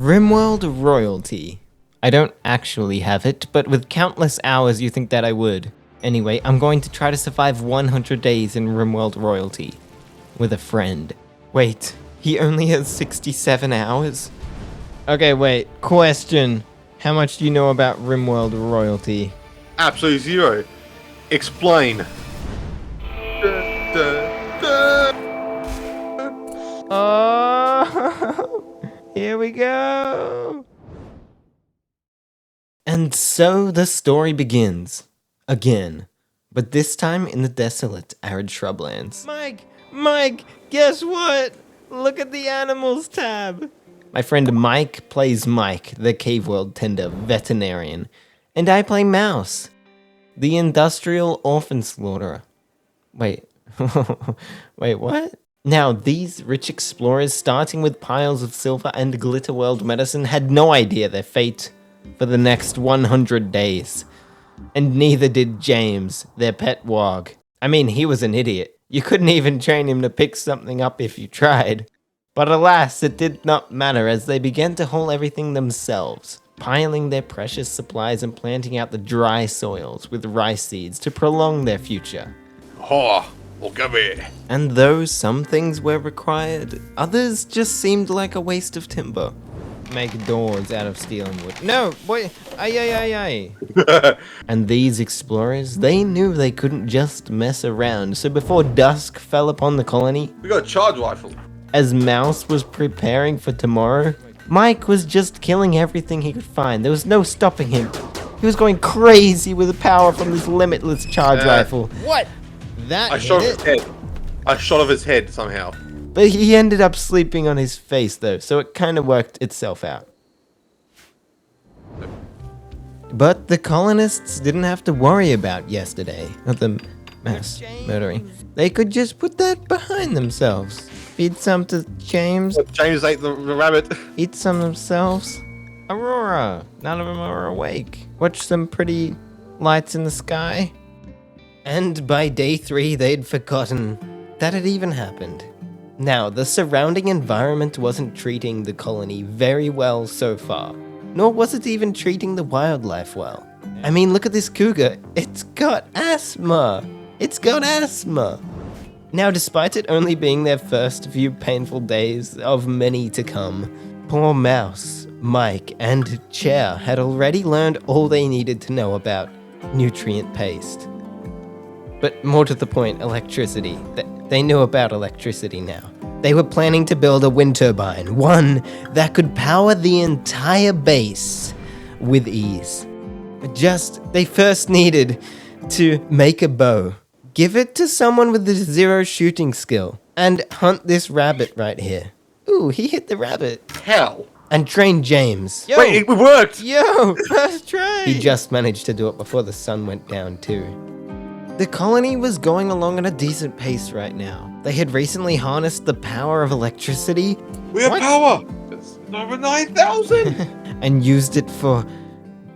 RimWorld royalty. I don't actually have it, but with countless hours you think that I would. Anyway, I'm going to try to survive 100 days in RimWorld royalty. With a friend. Wait, he only has 67 hours? Okay, wait, question. How much do you know about RimWorld royalty? Absolutely zero. Explain. Oh, here we go. And so the story begins. Again. But this time in the desolate, arid shrublands. Mike, guess what? Look at the animals tab. My friend Mike plays Mike, the cave world tender veterinarian. And I play Mouse, the industrial orphan slaughterer. Wait, wait, what? Now, these rich explorers, starting with piles of silver and glitter world medicine, had no idea their fate for the next 100 days. And neither did James, their pet wog. I mean, he was an idiot. You couldn't even train him to pick something up if you tried. But alas, it did not matter as they began to haul everything themselves, piling their precious supplies and planting out the dry soils with rice seeds to prolong their future. Oh, well, come here. And though some things were required, others just seemed like a waste of timber. Make doors out of steel and wood. No, boy, ay. And these explorers, they knew they couldn't just mess around, so before dusk fell upon the colony, We got a charge rifle. as Mouse was preparing for tomorrow, Mike was just killing everything he could find. There was no stopping him. He was going crazy with the power from this limitless charge rifle. What? That I hit shot it? off his head. I shot off his head somehow. But he ended up sleeping on his face though, so it kind of worked itself out. But the colonists didn't have to worry about yesterday, not the mass murdering. They could just put that behind themselves. Feed some to James, James ate the rabbit. eat some themselves. Aurora, none of them are awake. Watch some pretty lights in the sky. And by day 3, they'd forgotten that it even happened. Now, the surrounding environment wasn't treating the colony very well so far, nor was it even treating the wildlife well. I mean, look at this cougar. It's got asthma. Now, despite it only being their first few painful days of many to come, poor Mouse, Mike, and Chair had already learned all they needed to know about nutrient paste. But more to the point, electricity. They knew about electricity now. They were planning to build a wind turbine, one that could power the entire base with ease. They first needed to make a bow, give it to someone with 0 shooting skill, and hunt this rabbit right here. Ooh, he hit the rabbit. Hell. And train James. Yo, Wait, it worked! Yo, first try! He just managed to do it before the sun went down too. The colony was going along at a decent pace right now. They had recently harnessed the power of electricity. We have power! It's over 9,000! And used it for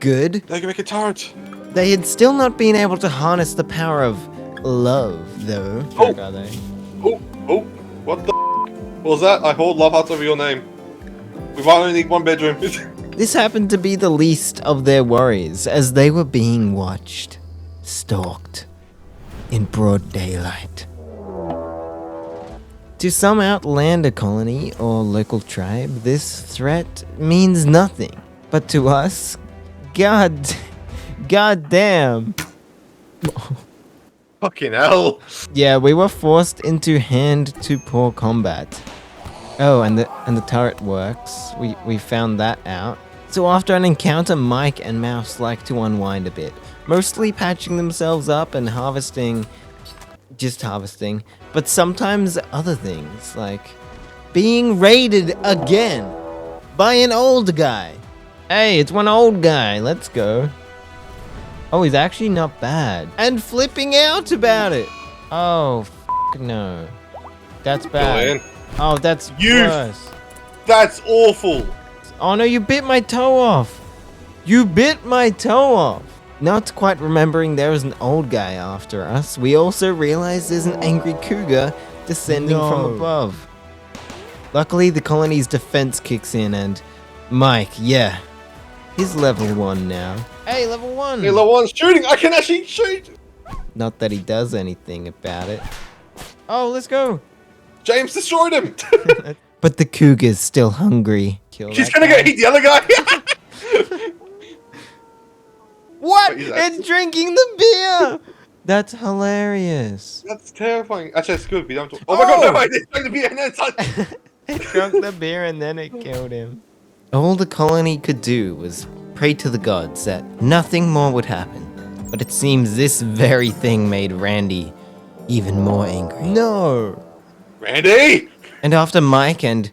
good. They can make a turret. They had still not been able to harness the power of love, though. Oh. Are they? Oh, what the What was that? I hold love hearts over your name. We might only need one bedroom. This happened to be the least of their worries, as they were being watched, stalked, in broad daylight. To some outlander colony or local tribe, this threat means nothing. But to us, God damn. Fucking hell. Yeah, we were forced into hand-to-paw combat. Oh, and the turret works. We found that out. So after an encounter, Mike and Mouse like to unwind a bit, mostly patching themselves up and harvesting, but sometimes other things, like being raided again by an old guy. Hey, it's one old guy, let's go. Oh, he's actually not bad. And flipping out about it. Oh, no. That's bad. Oh, that's worse. That's awful. Oh no, you bit my toe off. Not quite remembering there was an old guy after us, we also realized there's an angry cougar descending from above. Luckily, the colony's defense kicks in and Mike, yeah. He's level 1 now. Hey, level 1! Hey, level 1's shooting! I can actually shoot! Not that he does anything about it. Oh, let's go! James destroyed him! But the cougar's still hungry. Kill She's that gonna guy. go eat the other guy! What? What is that? It's drinking the beer! That's hilarious. That's terrifying. Actually, it's good. We don't talk. Oh my god, no, I didn't drink the beer and then it's It drank the beer and then it killed him. All the colony could do was pray to the gods that nothing more would happen. But it seems this very thing made Randy even more angry. No! Randy! And after Mike and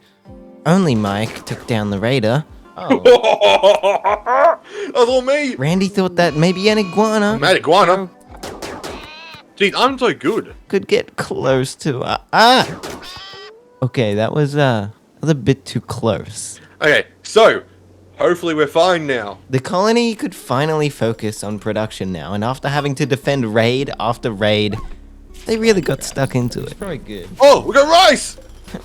only Mike took down the raider, That was all me! Randy thought that maybe an iguana Mad iguana. Dude, I'm so good. could get close to Okay, that was a bit too close. Okay, so hopefully we're fine now. The colony could finally focus on production now, and after having to defend raid after raid, they really got stuck into it. Very good. Oh, we got rice!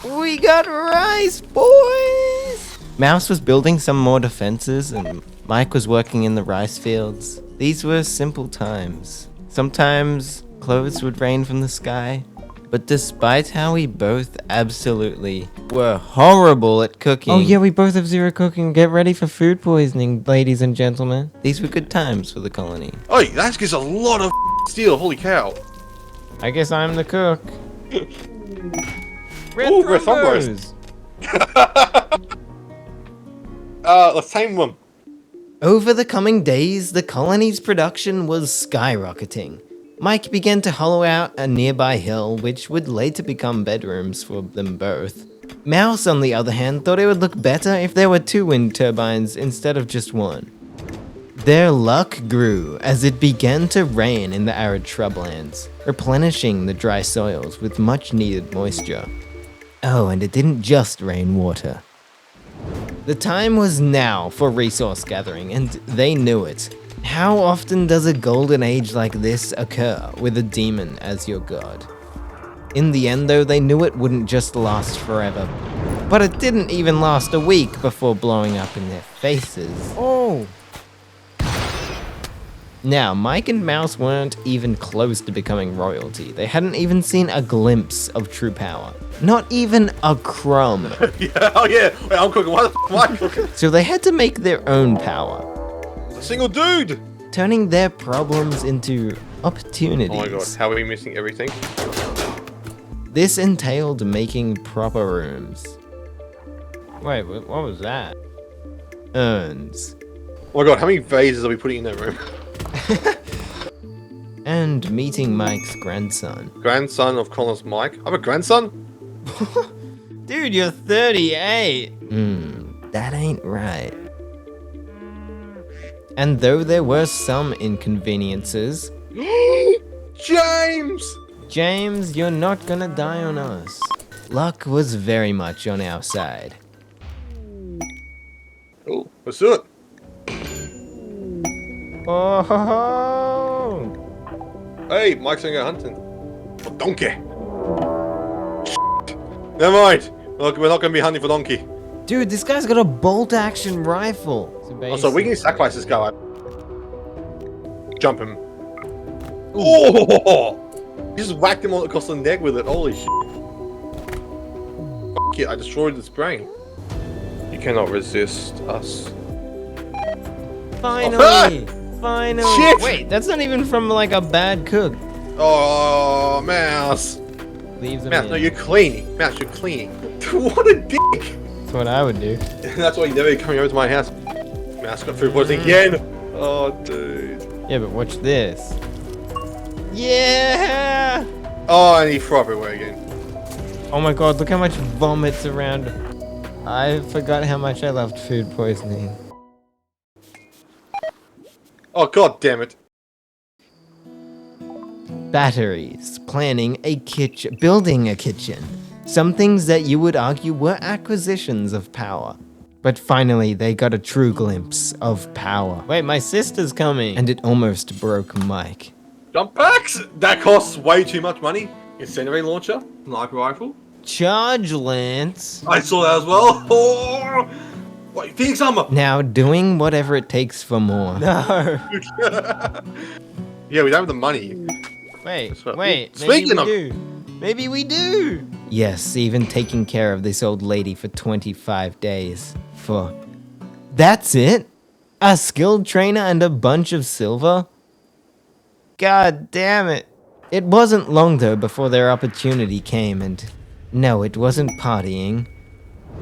We got rice, boys! Mouse was building some more defenses, and Mike was working in the rice fields. These were simple times. Sometimes clothes would rain from the sky, but despite how we both absolutely were horrible at cooking. Oh yeah, we both have 0 cooking. Get ready for food poisoning, ladies and gentlemen. These were good times for the colony. Oh, that gives a lot of steel, holy cow. I guess I'm the cook. Ooh, red thumbos. Let's tame them. Over the coming days, the colony's production was skyrocketing. Mike began to hollow out a nearby hill, which would later become bedrooms for them both. Mouse, on the other hand, thought it would look better if there were 2 wind turbines instead of just 1. Their luck grew as it began to rain in the arid shrublands, replenishing the dry soils with much needed moisture. Oh, and it didn't just rain water. The time was now for resource gathering, and they knew it. How often does a golden age like this occur with a demon as your god? In the end though, they knew it wouldn't just last forever. But it didn't even last a week before blowing up in their faces. Oh! Now, Mike and Mouse weren't even close to becoming royalty. They hadn't even seen a glimpse of true power. Not even a crumb. Yeah, oh yeah. Wait, I'm cooking. Why the f am I cooking? So they had to make their own power, A single dude! turning their problems into opportunities. Oh my god, how are we missing everything? This entailed making proper rooms. Wait, what was that? Urns. Oh my god, how many vases are we putting in that room? And meeting Mike's grandson. Grandson of Connor's Mike. I have a grandson? Dude, you're 38! That ain't right. And though there were some inconveniences, James! James, you're not gonna die on us. Luck was very much on our side. Oh, let's do it. Oh ho ho! Hey, Mike's gonna go hunting. For donkey. Never mind. We're not gonna be hunting for donkey. Dude, this guy's got a bolt-action rifle. Also, we can sacrifice this guy. Jump him. Oh! You just whacked him all across the neck with it. Holy shit. F it, I destroyed his brain. You cannot resist us. Finally! Finally! Shit! Wait, that's not even from like a bad cook. Oh, Mouse. Leaves him Mouse, in. no, you're cleaning. Mouse, you're cleaning. What a dick! That's what I would do. That's why you never coming over to my house. Mouse got food poisoning again. Oh, dude. Yeah, but watch this. Yeah! Oh, and he threw everywhere again. Oh my god, look how much vomit's around. I forgot how much I loved food poisoning. Oh, god damn it. Batteries, planning a kitchen, building a kitchen. Some things that you would argue were acquisitions of power. But finally, they got a true glimpse of power. Wait, my sister's coming! And it almost broke Mike. Jump packs? That costs way too much money. Incendiary launcher? Sniper rifle? Charge Lance! I saw that as well. Oh! What, you think some? Now doing whatever it takes for more. No. Yeah, we don't have the money. Wait, So- wait. Speaking of- Maybe we do. Yes, even taking care of this old lady for 25 days. That's it? A skilled trainer and a bunch of silver? God damn it. It wasn't long though before their opportunity came, and no, it wasn't partying.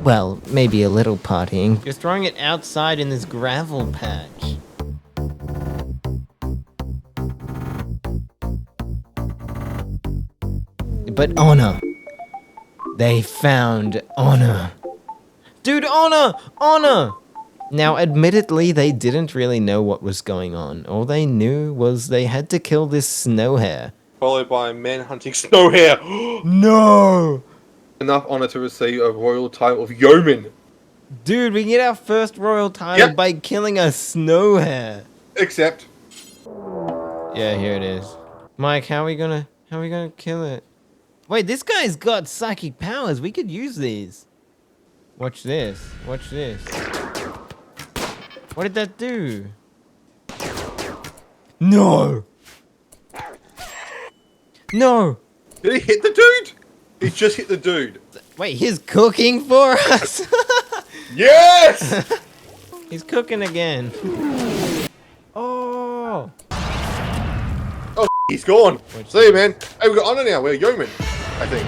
Well, maybe a little partying. You're throwing it outside in this gravel patch. But honor. They found honor. Dude, honor! Honor! Now, admittedly, they didn't really know what was going on. All they knew was they had to kill this snow hare. Followed by men hunting snow hare. No! Enough honor to receive a royal title of yeoman. Dude, we get our first royal title Yep. by killing a snow hare. Except. Yeah, here it is. Mike, how are we gonna kill it? Wait, this guy's got psychic powers. We could use these. Watch this. Watch this. What did that do? No! No! Did he hit the dude? He just hit the dude. Wait, he's cooking for us? Yes! He's cooking again. Oh! Oh, he's gone. See you, man. Hey, we got honor now. We're yeoman, I think.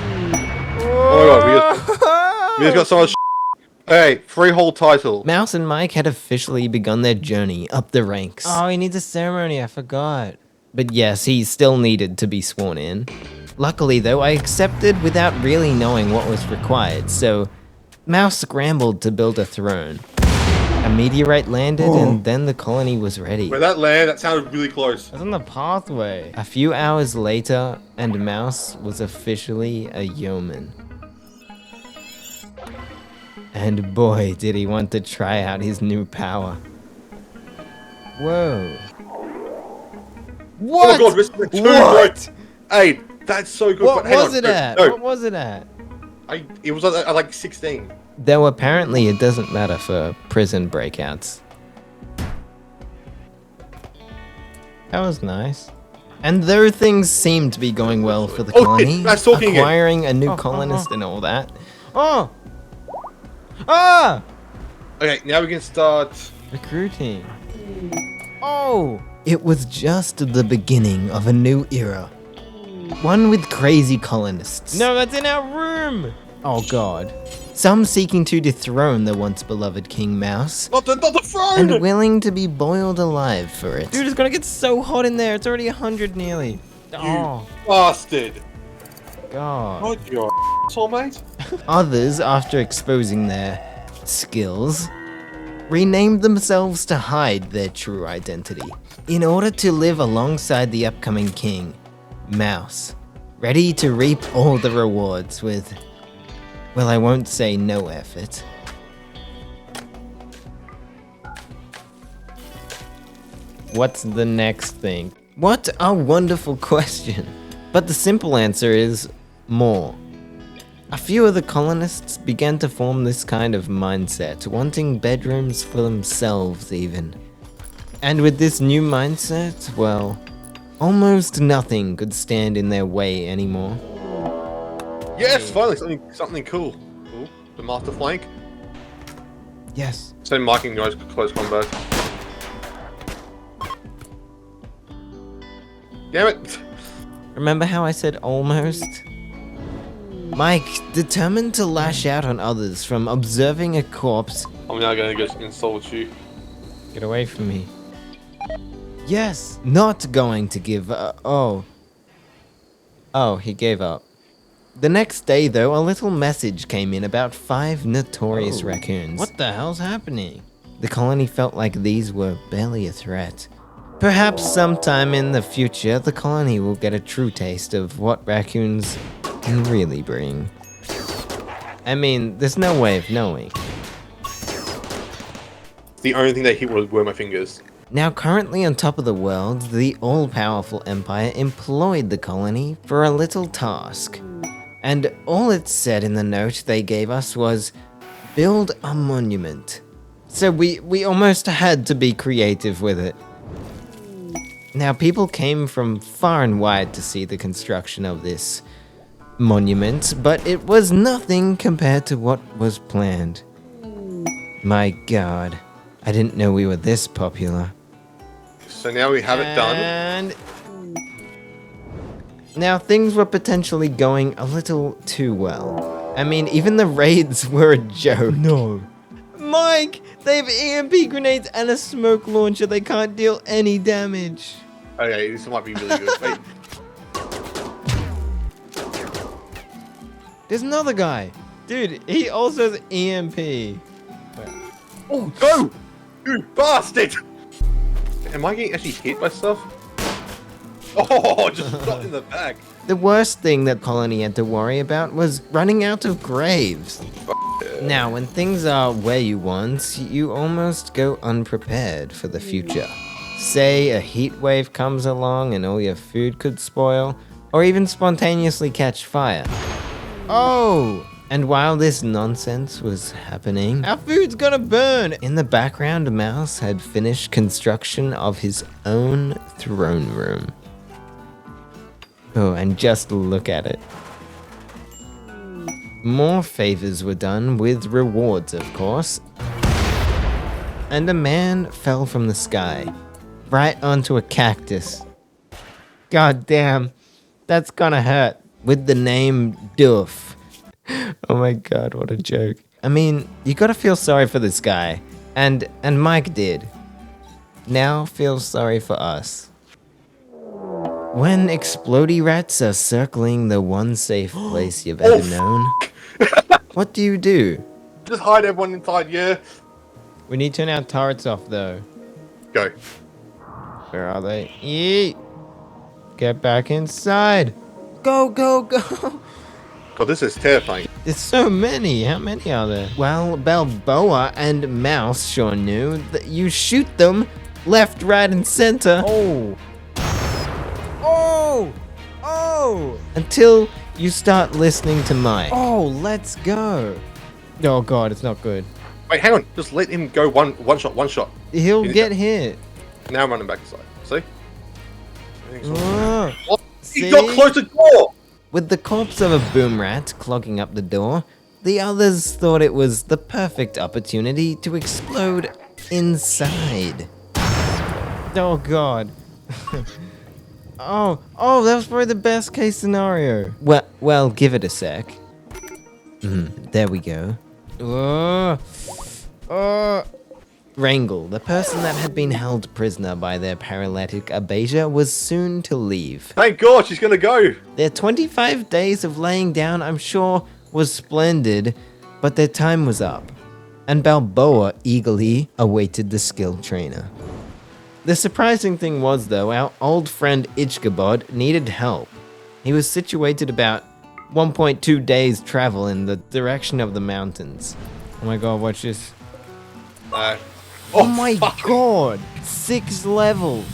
Oh my god, we just got so much. Hey, freehold title. Mouse and Mike had officially begun their journey up the ranks. Oh, he needs a ceremony, I forgot. But yes, he still needed to be sworn in. Luckily though, I accepted without really knowing what was required, so Mouse scrambled to build a throne. A meteorite landed and then the colony was ready. Where that land, that sounded really close. It was on the pathway. A few hours later, and Mouse was officially a yeoman. And boy, did he want to try out his new power. Whoa. What? Oh my god, Mr. Two, What? bro. Hey, that's so good. What but hang was on, it no, at? No, What was it at? it was at like 16. Though apparently it doesn't matter for prison breakouts. That was nice. And though things seemed to be going well for the Oh, colony, that's talking again. acquiring a new colonist and all that. Oh! Ah! Okay, now we can start. Recruiting. Oh! It was just the beginning of a new era. One with crazy colonists. No, that's in our room! Oh god. Some seeking to dethrone the once beloved King Mouse. Not the throne! And willing to be boiled alive for it. Dude, it's gonna get so hot in there. It's already 100 nearly. Oh, Bastard. god. God, you're soulmate. Others, after exposing their skills, renamed themselves to hide their true identity in order to live alongside the upcoming king, Mouse, ready to reap all the rewards with, well, I won't say no effort. What's the next thing? What a wonderful question. But the simple answer is more. A few of the colonists began to form this kind of mindset, wanting bedrooms for themselves even. And with this new mindset, well, almost nothing could stand in their way anymore. Yes, finally, something cool. Ooh, the master flank. Yes. Same marking guys, close combat. Damn it! Remember how I said almost? Mike, determined to lash out on others from observing a corpse. I'm now gonna go insult you. Get away from me. Yes! Not going to give oh. Oh, he gave up. The next day, though, a little message came in about 5 notorious raccoons. What the hell's happening? The colony felt like these were barely a threat. Perhaps sometime in the future, the colony will get a true taste of what raccoons can really bring. I mean, there's no way of knowing. The only thing they hit were my fingers. Now, currently on top of the world, the all-powerful empire employed the colony for a little task. And all it said in the note they gave us was, build a monument So we almost had to be creative with it. Now, people came from far and wide to see the construction of this monument, but it was nothing compared to what was planned. My God, I didn't know we were this popular. So now we have it done. And now things were potentially going a little too well. I mean, even the raids were a joke. No. Mike, they have EMP grenades and a smoke launcher. They can't deal any damage. Okay, this might be really good. Wait. There's another guy. Dude, he also has EMP. Oh, go! You bastard! Am I getting actually hit by stuff? Oh, just not in the back. The worst thing that Colony had to worry about was running out of graves. Now, when things are where you want, you almost go unprepared for the future. Say a heat wave comes along and all your food could spoil, or even spontaneously catch fire. Oh! And while this nonsense was happening, our food's gonna burn! In the background, Mouse had finished construction of his own throne room. Oh, and just look at it. More favors were done, with rewards, of course. And a man fell from the sky, right onto a cactus. God damn, that's gonna hurt. With the name Doof. Oh my God, what a joke. I mean, you gotta feel sorry for this guy. And Mike did. Now feel sorry for us. When explodey rats are circling the one safe place you've ever known, what do? Just hide everyone inside, yeah? We need to turn our turrets off though. Go. Where are they? Yeet! Get back inside! Go, go, go! God, this is terrifying. There's so many. How many are there? Well, Balboa and Mouse sure knew that you shoot them left, right, and center. Oh. Oh! Oh! Until you start listening to Mike. Oh, let's go. Oh God, it's not good. Wait, hang on. Just let him go one shot. He'll get hit. Now I'm running back inside. See? Oh. Oh, See? he got close to the door! With the corpse of a boom rat clogging up the door, the others thought it was the perfect opportunity to explode inside. Oh God. Oh, that was probably the best case scenario. Well, give it a sec. There we go. Wrangle, the person that had been held prisoner by their paralytic Abasia, was soon to leave. Thank God, she's gonna go! Their 25 days of laying down, I'm sure, was splendid, but their time was up, and Balboa eagerly awaited the skilled trainer. The surprising thing was, though, our old friend Ichkabod needed help. He was situated about 1.2 days travel in the direction of the mountains. Oh my God, watch this. Oh my God! 6 levels!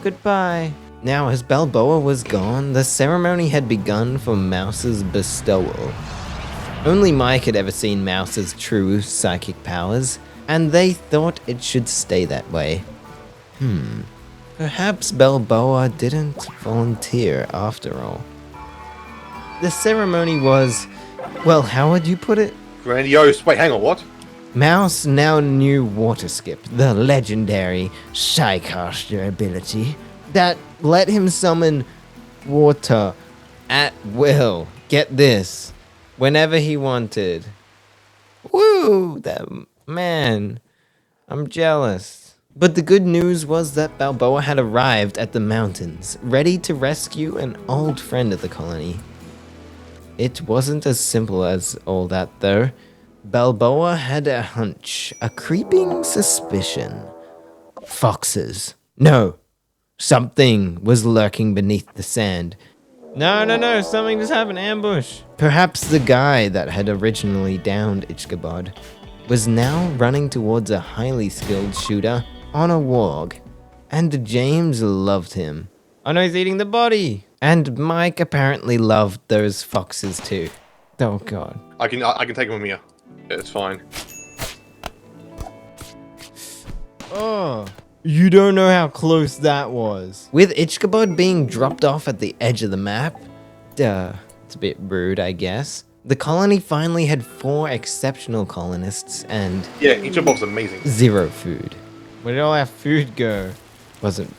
Goodbye. Now, as Balboa was gone, the ceremony had begun for Mouse's bestowal. Only Mike had ever seen Mouse's true psychic powers, and they thought it should stay that way. Perhaps Balboa didn't volunteer after all. The ceremony was, well, how would you put it? Grandiose. Wait, hang on, what? Mouse now knew Water Skip, the legendary Psycaster ability that let him summon water at will. Get this, whenever he wanted. Woo! Man, I'm jealous. But the good news was that Balboa had arrived at the mountains, ready to rescue an old friend of the colony. It wasn't as simple as all that, though. Balboa had a hunch, a creeping suspicion. Foxes. No. Something was lurking beneath the sand. No, something just happened, ambush. Perhaps the guy that had originally downed Ichkabod was now running towards a highly skilled shooter on a warg. And James loved him. Oh no, he's eating the body. And Mike apparently loved those foxes too. Oh god. I can take him with me. Yeah, it's fine. Oh. You don't know how close that was. With Ichkabod being dropped off at the edge of the map, it's a bit rude, I guess. The colony finally had 4 exceptional colonists and Yeah, each of them's amazing. 0 food. Where did all our food go? Wasn't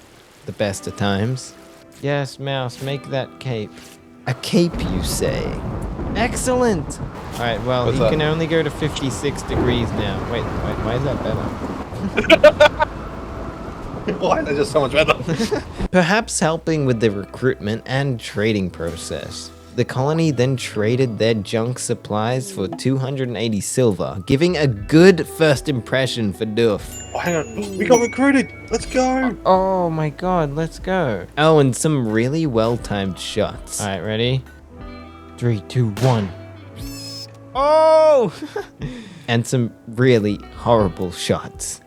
the best of times. Yes, Mouse, make that cape. A cape, you say? Excellent! Alright, well, What's he that? can only go to 56 degrees now. Wait, why is that better? Why is that just so much better? Perhaps helping with the recruitment and trading process. The colony then traded their junk supplies for 280 silver, giving a good first impression for Duff. Oh, hang on. We got recruited. Let's go. Oh my god, let's go. Oh, and some really well-timed shots. Alright, ready? 3, 2, 1. Oh! And some really horrible shots.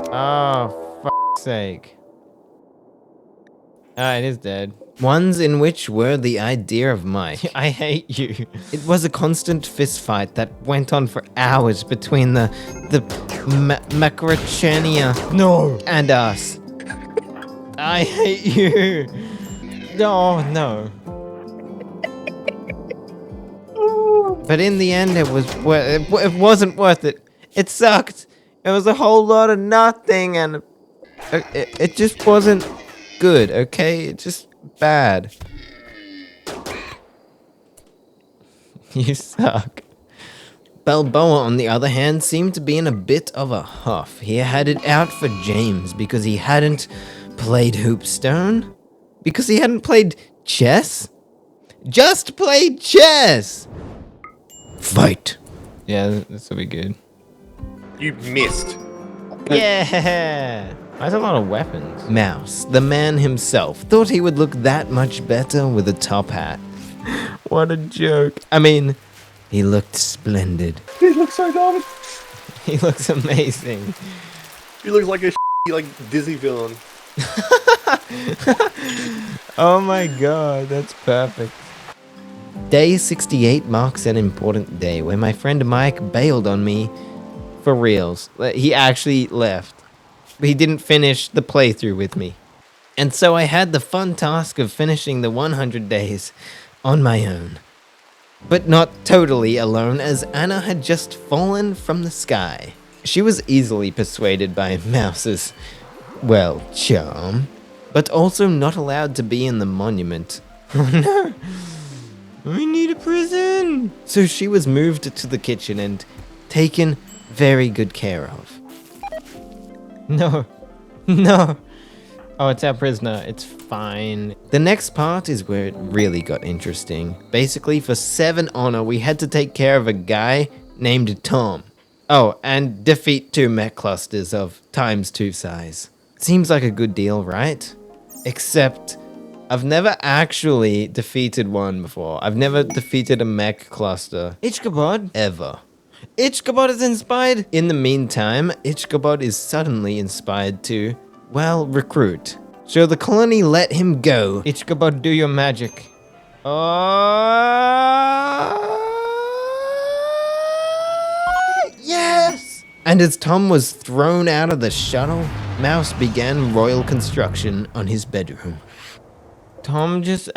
Oh, fuck's sake. Ah, it is dead. Ones in which were the idea of Mike. I hate you. It was a constant fist fight that went on for hours between the Macarachania and us. I hate you. Oh, no. But in the end, it wasn't worth it. It sucked. It was a whole lot of nothing, and it just wasn't good, okay? It's just bad. You suck. Balboa, on the other hand, seemed to be in a bit of a huff. He had it out for James because he hadn't played Hoopstone? Because he hadn't played chess? Just played chess! Fight. Yeah, this will be good. You missed. Yeah! That's a lot of weapons. Mouse, the man himself, thought he would look that much better with a top hat. What a joke. I mean, he looked splendid. He looks so dumb. He looks amazing. He looks like a like Disney villain. Oh my god, that's perfect. Day 68 marks an important day where my friend Mike bailed on me for reals. He actually left. But he didn't finish the playthrough with me. And so I had the fun task of finishing the 100 days on my own. But not totally alone, as Anna had just fallen from the sky. She was easily persuaded by Mouse's, well, charm, but also not allowed to be in the monument. Oh no! We need a prison! So she was moved to the kitchen and taken very good care of. No. No. Oh, it's our prisoner. It's fine. The next part is where it really got interesting. Basically, for 7 honor, we had to take care of a guy named Tom. Oh, and defeat 2 mech clusters of ×2 size. Seems like a good deal, right? Except, I've never actually defeated one before. I've never defeated a mech cluster. Ichkabod? Ever. Ichkabod is inspired. In the meantime, Ichkabod is suddenly inspired to, well, recruit. So the colony let him go. Ichkabod, do your magic. Yes! And as Tom was thrown out of the shuttle, Mouse began royal construction on his bedroom. Tom just...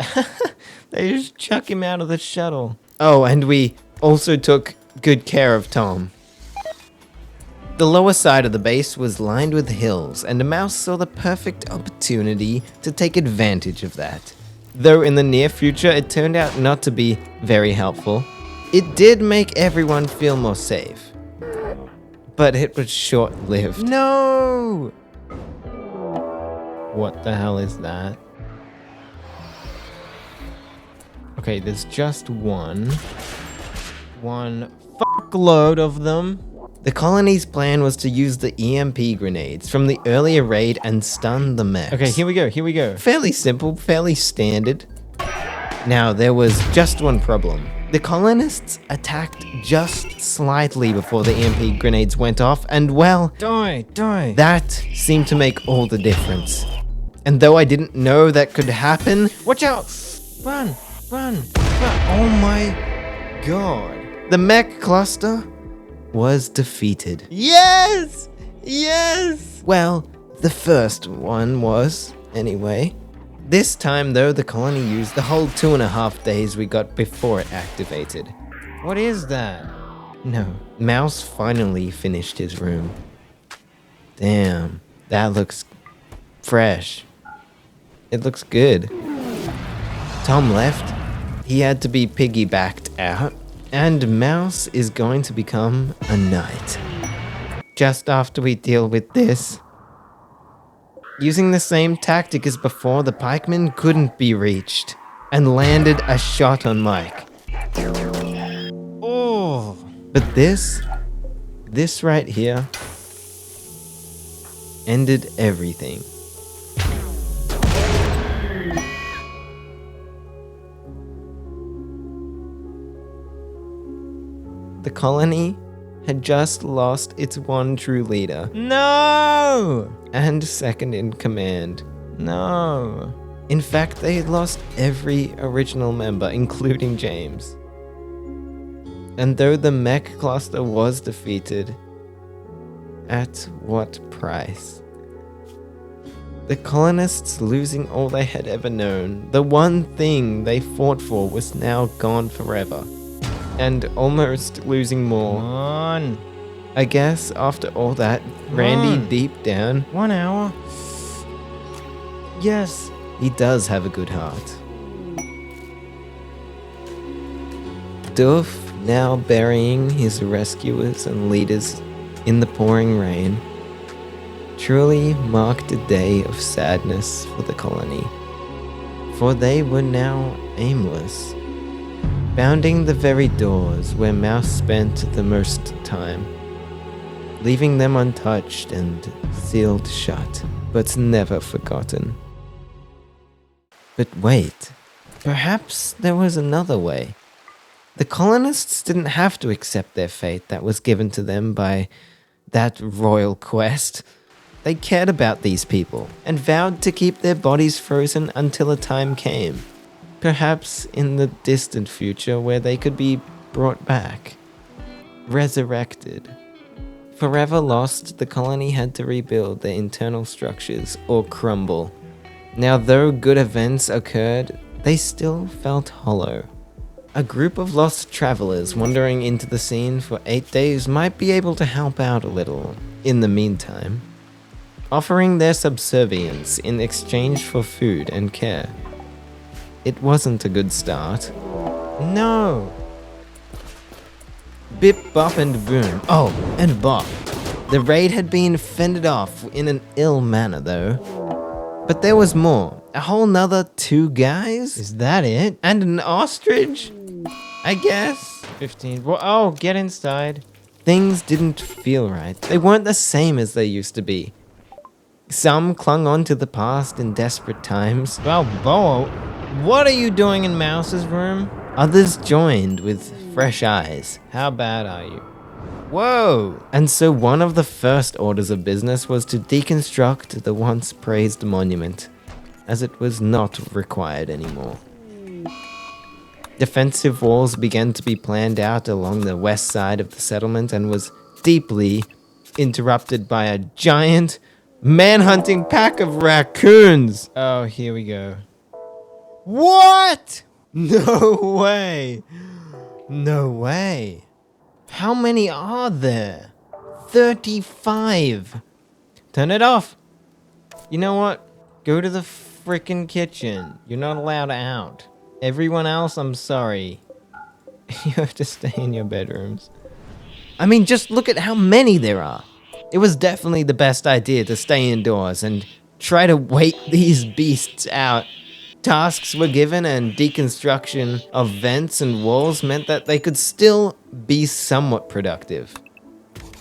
they just chuck him out of the shuttle. Oh, and we also took good care of Tom. The lower side of the base was lined with hills, and the Mouse saw the perfect opportunity to take advantage of that. Though in the near future it turned out not to be very helpful, it did make everyone feel more safe. But it was short-lived. No! What the hell is that? Okay, there's just one fuckload of them. The colony's plan was to use the EMP grenades from the earlier raid and stun the mechs. Okay, here we go. Fairly simple, fairly standard. Now, there was just one problem. The colonists attacked just slightly before the EMP grenades went off, and well, die. That seemed to make all the difference. And though I didn't know that could happen, watch out, run. Run! Oh my god. The mech cluster was defeated. Yes! Yes! Well, the first one was, anyway. This time, though, the colony used the whole 2.5 days we got before it activated. What is that? No, Mouse finally finished his room. Damn, that looks fresh. It looks good. Tom left. He had to be piggybacked out. And Mouse is going to become a knight. Just after we deal with this. Using the same tactic as before, the pikeman couldn't be reached and landed a shot on Mike. Oh! But this right here ended everything. The colony had just lost its one true leader. No! And second in command. No. In fact, they had lost every original member, including James. And though the mech cluster was defeated, at what price? The colonists losing all they had ever known, the one thing they fought for was now gone forever. And almost losing more. Come on. I guess after all that, Randy deep down, 1 hour. Yes, he does have a good heart. Doof, now burying his rescuers and leaders in the pouring rain, truly marked a day of sadness for the colony. For they were now aimless, bounding the very doors where Mouse spent the most time, leaving them untouched and sealed shut, but never forgotten. But wait, perhaps there was another way. The colonists didn't have to accept their fate that was given to them by that royal quest. They cared about these people and vowed to keep their bodies frozen until a time came. Perhaps in the distant future where they could be brought back. Resurrected. Forever lost, the colony had to rebuild their internal structures or crumble. Now, though good events occurred, they still felt hollow. A group of lost travelers wandering into the scene for 8 days might be able to help out a little in the meantime, offering their subservience in exchange for food and care. It wasn't a good start. No! Bip, bop, and boom. Oh, and bop. The raid had been fended off in an ill manner, though. But there was more. A whole nother 2 guys? Is that it? And an ostrich? I guess. 15. Oh, get inside. Things didn't feel right. They weren't the same as they used to be. Some clung on to the past in desperate times. Balboa, what are you doing in Mouse's room? Others joined with fresh eyes. How bad are you? Whoa! And so one of the first orders of business was to deconstruct the once praised monument, as it was not required anymore. Defensive walls began to be planned out along the west side of the settlement and was deeply interrupted by a giant, man-hunting pack of raccoons. Oh, here we go. What? No way. No way. How many are there? 35. Turn it off. You know what? Go to the frickin' kitchen. You're not allowed out. Everyone else, I'm sorry. You have to stay in your bedrooms. I mean, just look at how many there are. It was definitely the best idea to stay indoors and try to wait these beasts out. Tasks were given and deconstruction of vents and walls meant that they could still be somewhat productive.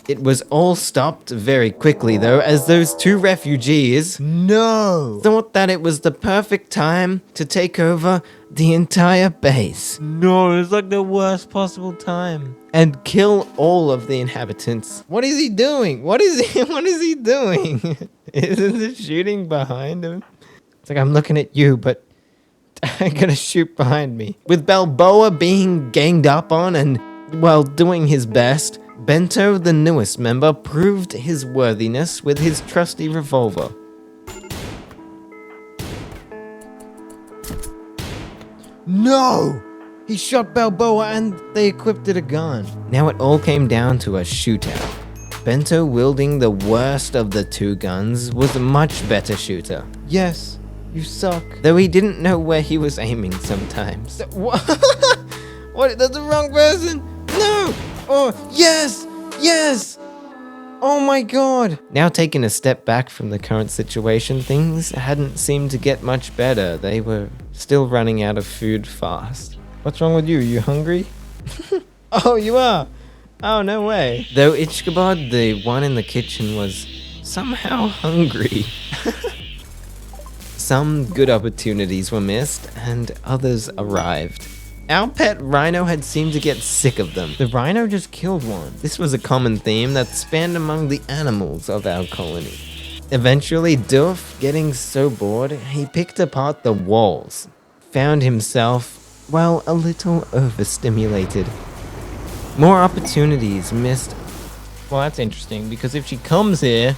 It was all stopped very quickly though, as those 2 refugees thought that it was the perfect time to take over the entire base. No, it was like the worst possible time. And kill all of the inhabitants. What is he doing? What is he doing? Isn't it shooting behind him? It's like, I'm looking at you, but I'm gonna shoot behind me. With Balboa being ganged up on and, well, doing his best, Bento, the newest member, proved his worthiness with his trusty revolver. No! He shot Balboa and they equipped it a gun. Now it all came down to a shootout. Bento, wielding the worst of the two guns, was a much better shooter. Yes, you suck. Though he didn't know where he was aiming sometimes. What? What? That's the wrong person! No! Oh, yes! Yes! Oh my god! Now taking a step back from the current situation, things hadn't seemed to get much better. They were still running out of food fast. What's wrong with you? You hungry? Oh, you are? Oh, no way. Though Ichkabod, the one in the kitchen, was somehow hungry. Some good opportunities were missed, and others arrived. Our pet rhino had seemed to get sick of them. The rhino just killed one. This was a common theme that spanned among the animals of our colony. Eventually, Duff, getting so bored, he picked apart the walls. Found himself, well, a little overstimulated. More opportunities missed. Well, that's interesting, because if she comes here,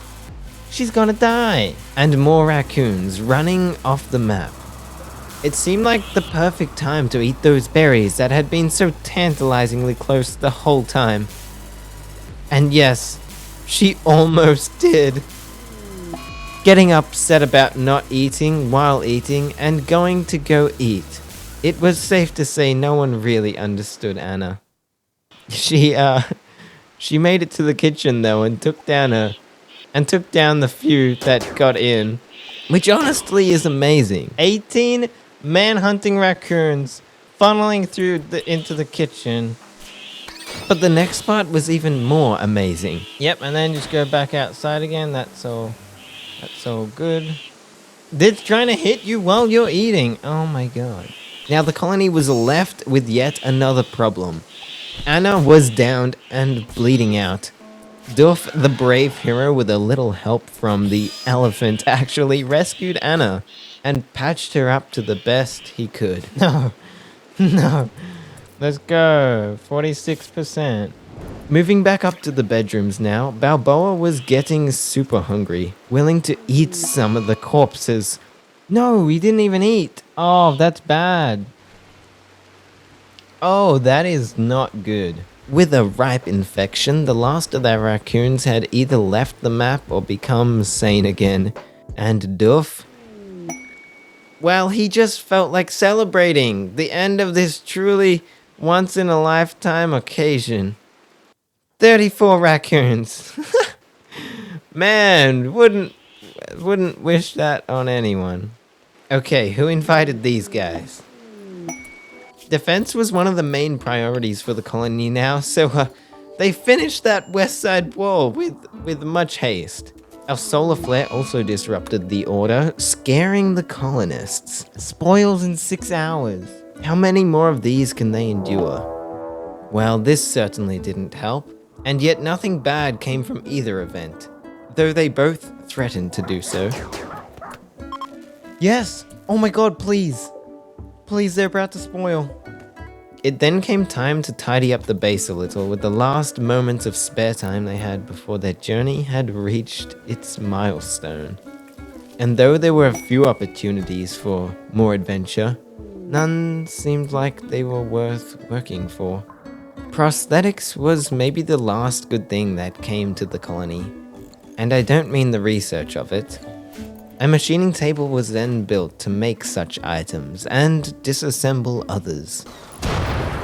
she's gonna die. And more raccoons running off the map. It seemed like the perfect time to eat those berries that had been so tantalizingly close the whole time. And yes, she almost did. Getting upset about not eating while eating and going to go eat. It was safe to say no one really understood Anna. She made it to the kitchen though and took down the few that got in, which honestly is amazing. 18 man-hunting raccoons funneling through into the kitchen. But the next part was even more amazing. Yep, and then just go back outside again. That's all good. They're trying to hit you while you're eating. Oh my god. Now the colony was left with yet another problem. Anna was downed and bleeding out. Duff, the brave hero, with a little help from the elephant, actually rescued Anna and patched her up to the best he could. No. Let's go. 46%. Moving back up to the bedrooms now, Balboa was getting super hungry, willing to eat some of the corpses. No, he didn't even eat. Oh, that's bad. Oh, that is not good. With a ripe infection, the last of the raccoons had either left the map or become sane again. And Duff? Well, he just felt like celebrating the end of this truly once-in-a-lifetime occasion. 34 raccoons. Man, wouldn't wish that on anyone. Okay, who invited these guys? Defense was one of the main priorities for the colony now, so they finished that west side wall with much haste. Our solar flare also disrupted the order, scaring the colonists. Spoils in 6 hours. How many more of these can they endure? Well, this certainly didn't help, and yet nothing bad came from either event, though they both threatened to do so. Yes! Oh my god, please! Please, they're about to spoil. It then came time to tidy up the base a little with the last moments of spare time they had before their journey had reached its milestone. And though there were a few opportunities for more adventure, none seemed like they were worth working for. Prosthetics was maybe the last good thing that came to the colony. And I don't mean the research of it. A machining table was then built to make such items and disassemble others.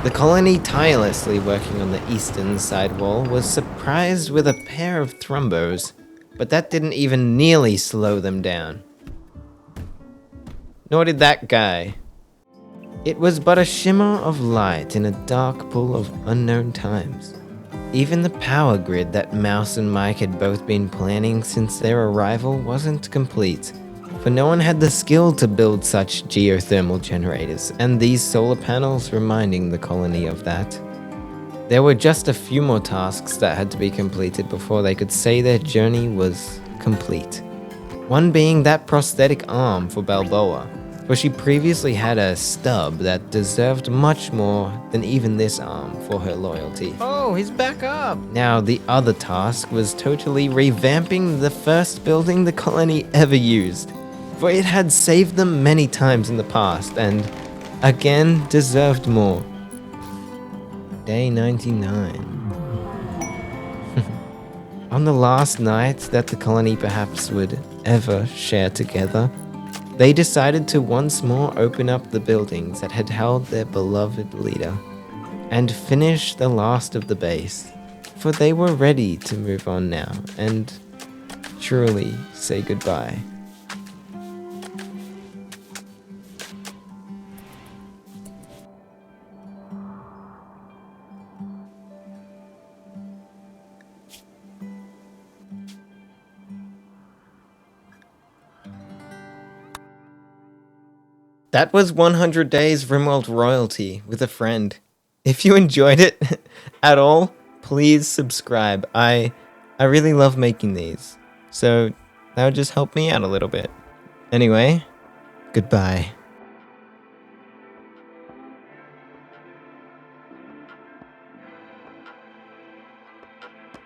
The colony, tirelessly working on the eastern side wall, was surprised with a pair of thrombos, but that didn't even nearly slow them down. Nor did that guy. It was but a shimmer of light in a dark pool of unknown times. Even the power grid that Mouse and Mike had both been planning since their arrival wasn't complete, for no one had the skill to build such geothermal generators, and these solar panels reminding the colony of that. There were just a few more tasks that had to be completed before they could say their journey was complete. One being that prosthetic arm for Balboa. for she previously had a stub that deserved much more than even this arm for her loyalty. Oh, he's back up! Now, the other task was totally revamping the first building the colony ever used, for it had saved them many times in the past and, again, deserved more. Day 99. On the last night that the colony perhaps would ever share together, they decided to once more open up the buildings that had held their beloved leader and finish the last of the base, for they were ready to move on now and truly say goodbye. That was 100 Days RimWorld Royalty with a friend. If you enjoyed it at all, please subscribe. I really love making these, so that would just help me out a little bit. Anyway, goodbye.